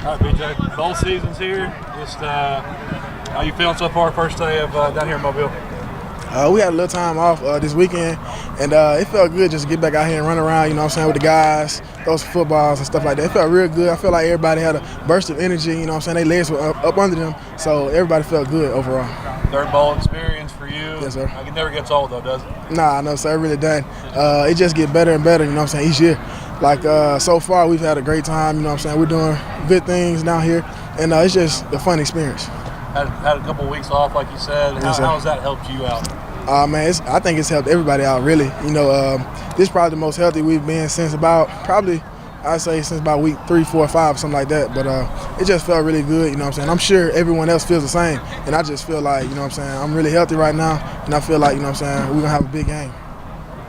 All right, B.J. Bowl season's here. Just how you feeling so far? First day of down here in Mobile. We had a little time off this weekend, and it felt good just to get back out here and run around, you know what I'm saying, with the guys, throw some footballs and stuff like that. It felt real good. I feel like everybody had a burst of energy, you know what I'm saying. Their legs were up under them, so everybody felt good overall. Third bowl experience for you. Yes, sir. It never gets old, though, does it? Nah, no, sir, it really doesn't. It just get better and better, you know what I'm saying, each year. Like, so far, we've had a great time, you know what I'm saying. We're doing good things down here, and it's just a fun experience. Had a couple of weeks off, like you said. Yes, how has that helped you out? Man, I think it's helped everybody out, really. You know, this is probably the most healthy we've been since I'd say since about week 3, 4, 5, something like that. But it just felt really good, you know what I'm saying. I'm sure everyone else feels the same, and I just feel like, you know what I'm saying, I'm really healthy right now, and I feel like, you know what I'm saying, we're going to have a big game.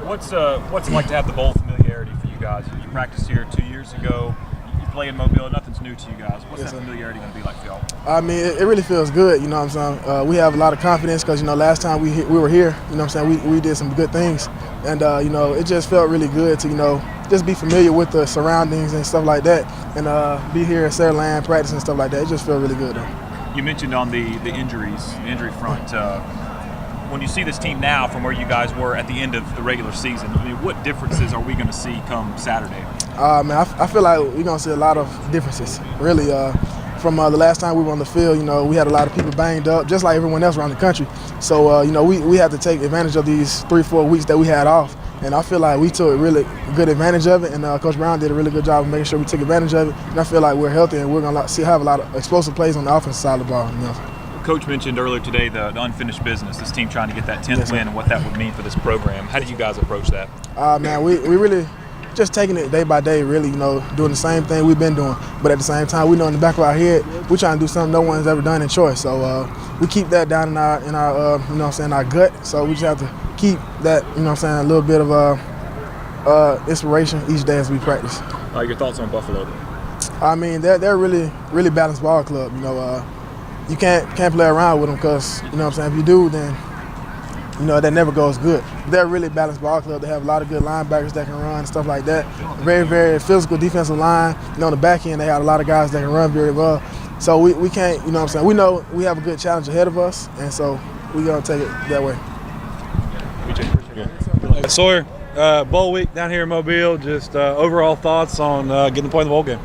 What's it like to have the bowl familiarity for you guys? You practiced here 2 years ago. You play in Mobile. Nothing's new to you guys. What's that familiarity going to be like for y'all? I mean, it really feels good, you know what I'm saying. We have a lot of confidence because, you know, last time we were here, you know what I'm saying, we did some good things. And, you know, it just felt really good to, you know, just be familiar with the surroundings and stuff like that, and be here at Saraland, practice and stuff like that. It just felt really good, though. You mentioned on the injury front, when you see this team now from where you guys were at the end of the regular season, I mean, what differences are we going to see come Saturday? Man, I feel like we're going to see a lot of differences, really. From the last time we were on the field, you know, we had a lot of people banged up, just like everyone else around the country. So, you know, we had to take advantage of these 3-4 weeks that we had off. And I feel like we took really good advantage of it, and Coach Brown did a really good job of making sure we took advantage of it. And I feel like we're healthy, and we're going to have a lot of explosive plays on the offensive side of the ball. You know? Coach mentioned earlier today the unfinished business, this team trying to get that 10th win and what that would mean for this program. How did you guys approach that? Man, we really just taking it day by day, really, you know, doing the same thing we've been doing. But at the same time, we know in the back of our head, we're trying to do something no one's ever done in choice. So we keep that down in our you know what I'm saying, our gut. So we just have to keep that, you know what I'm saying, a little bit of inspiration each day as we practice. Your thoughts on Buffalo? I mean, they're a really balanced ball club. You know, you can't play around with them because, you know what I'm saying, if you do, then, you know, that never goes good. They're a really balanced ball club. They have a lot of good linebackers that can run and stuff like that. Very, very physical defensive line. You know, on the back end, they have a lot of guys that can run very well. So we can't, you know what I'm saying, we know we have a good challenge ahead of us, and so we're going to take it that way. Hey, Sawyer, bowl week down here in Mobile, just overall thoughts on getting to play in the bowl game?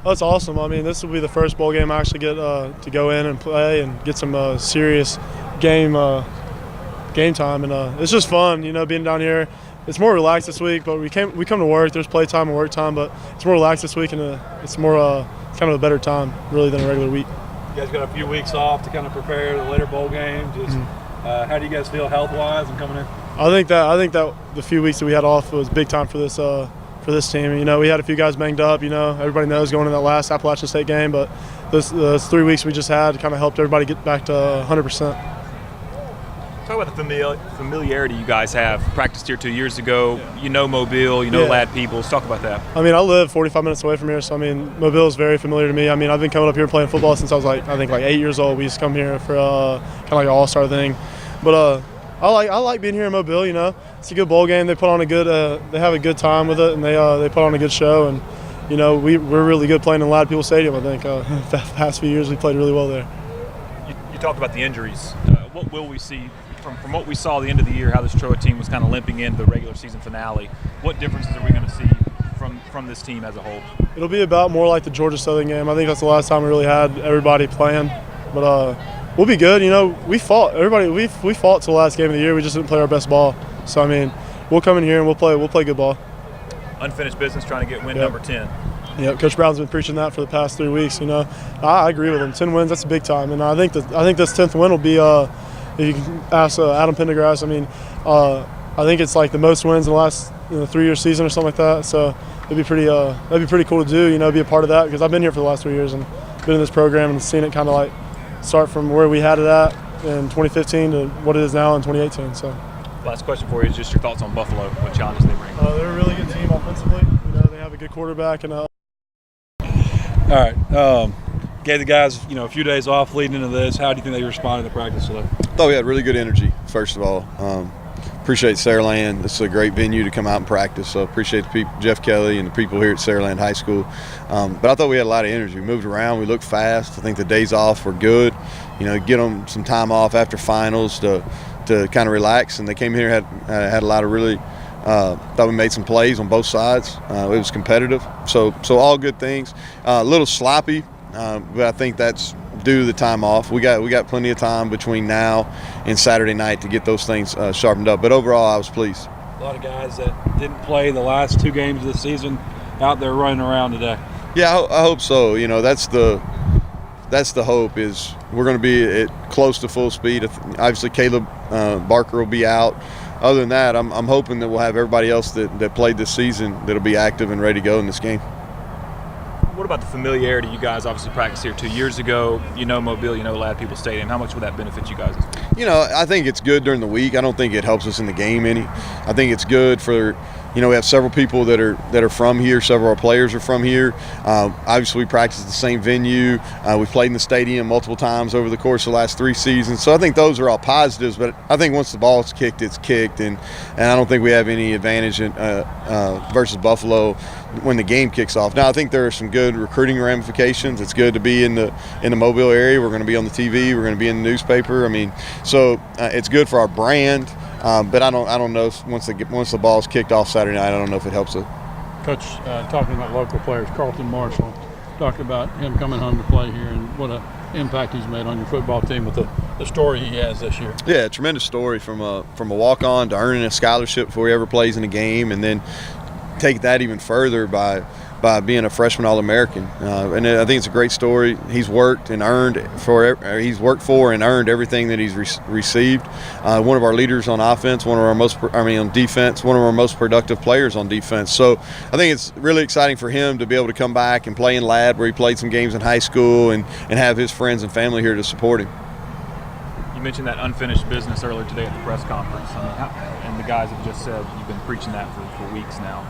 That's awesome. I mean, this will be the first bowl game I actually get to go in and play and get some serious game time, and it's just fun, you know, being down here. It's more relaxed this week, but we come to work. There's play time and work time, but it's more relaxed this week, and it's more kind of a better time really than a regular week. You guys got a few weeks off to kind of prepare the later bowl game. Just how do you guys feel health-wise and coming in? I think that the few weeks that we had off was big time for this team. You know, we had a few guys banged up. You know, everybody knows going in that last Appalachian State game, but those 3 weeks we just had kind of helped everybody get back to 100%. Talk about the familiarity you guys have. Practiced here 2 years ago. You know Mobile. You know Lad people. Let's talk about that. I mean, I live 45 minutes away from here, so I mean, Mobile is very familiar to me. I mean, I've been coming up here playing football since I was like 8 years old. We used to come here for kind of like an all-star thing, but I like being here in Mobile. You know, it's a good bowl game. They put on they have a good time with it, and they put on a good show. And you know, we're really good playing in Lad People Stadium. I think the past few years we played really well there. You talked about the injuries. What will we see from what we saw at the end of the year? How this Troy team was kind of limping into the regular season finale. What differences are we going to see from this team as a whole? It'll be about more like the Georgia Southern game. I think that's the last time we really had everybody playing, but. We'll be good. You know, we fought. We fought till the last game of the year. We just didn't play our best ball. So I mean, we'll come in here and we'll play good ball. Unfinished business, trying to get win number 10. Yeah, Coach Brown's been preaching that for the past 3 weeks. You know, I agree with him. 10 wins, that's a big time. And I think this 10th win will be. If you can ask Adam Pendergrass, I mean, I think it's like the most wins in the last 3-year season or something like that. So that'd be pretty cool to do. You know, be a part of that because I've been here for the last 3 years and been in this program and seen it kind of like. Start from where we had it at in 2015 to what it is now in 2018. So, last question for you is just your thoughts on Buffalo. What challenges they bring? They're a really good team offensively. You know, they have a good quarterback and. All right, gave the guys a few days off leading into this. How do you think they responded to practice today? I thought we had really good energy. First of all, appreciate Saraland. This is a great venue to come out and practice. So appreciate the people, Jeff Kelly and the people here at Saraland High School. But I thought we had a lot of energy. We moved around. We looked fast. I think the days off were good. Get them some time off after finals to kind of relax. And they came here, had a lot of really thought we made some plays on both sides. It was competitive. So all good things. A little sloppy, but I think that's due to the time off. We got plenty of time between now and Saturday night to get those things sharpened up. But overall, I was pleased. A lot of guys that didn't play the last 2 games of the season out there running around today. Yeah, I hope so. That's the hope, is we're going to be at close to full speed. Obviously, Caleb Barker will be out. Other than that, I'm hoping that we'll have everybody else that played this season that'll be active and ready to go in this game. What about the familiarity? You guys obviously practiced here 2 years ago. Mobile, Lad People Stadium. How much would that benefit you guys? I think it's good during the week. I don't think it helps us in the game any. I think it's good for, we have several people that are from here. Several of our players are from here. Obviously, we practice at the same venue. We've played in the stadium multiple times over the course of the last 3 seasons. So I think those are all positives. But I think once the ball is kicked, it's kicked. And I don't think we have any advantage versus Buffalo when the game kicks off. Now, I think there are some good recruiting ramifications. It's good to be in the Mobile area. We're going to be on the TV. We're going to be in the newspaper. So it's good for our brand. But I don't know if once the ball's kicked off Saturday night, I don't know if it helps it. Coach, talking about local players, Carlton Marshall talked about him coming home to play here and what an impact he's made on your football team with the story he has this year. Yeah, tremendous story from a walk-on to earning a scholarship before he ever plays in a game, and then take that even further by being a freshman All-American. And I think it's a great story. He's worked for and earned everything that he's received. One of our leaders on offense, on defense, one of our most productive players on defense. So I think it's really exciting for him to be able to come back and play in Lad, where he played some games in high school, and have his friends and family here to support him. You mentioned that unfinished business earlier today at the press conference, and the guys have just said you've been preaching that for weeks now.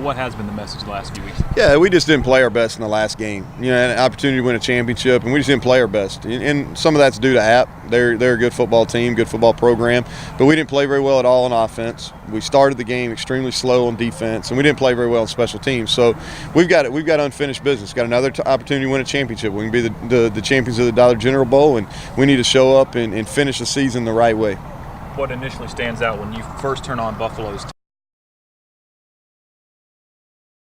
What has been the message the last few weeks? Yeah, we just didn't play our best in the last game. Had an opportunity to win a championship, and we just didn't play our best. And some of that's due to App. They're a good football team, good football program, but we didn't play very well at all on offense. We started the game extremely slow on defense, and we didn't play very well on special teams. So we've got unfinished business. Got another opportunity to win a championship. We can be the champions of the Dollar General Bowl, and we need to show up and finish the season the right way. What initially stands out when you first turn on Buffalo's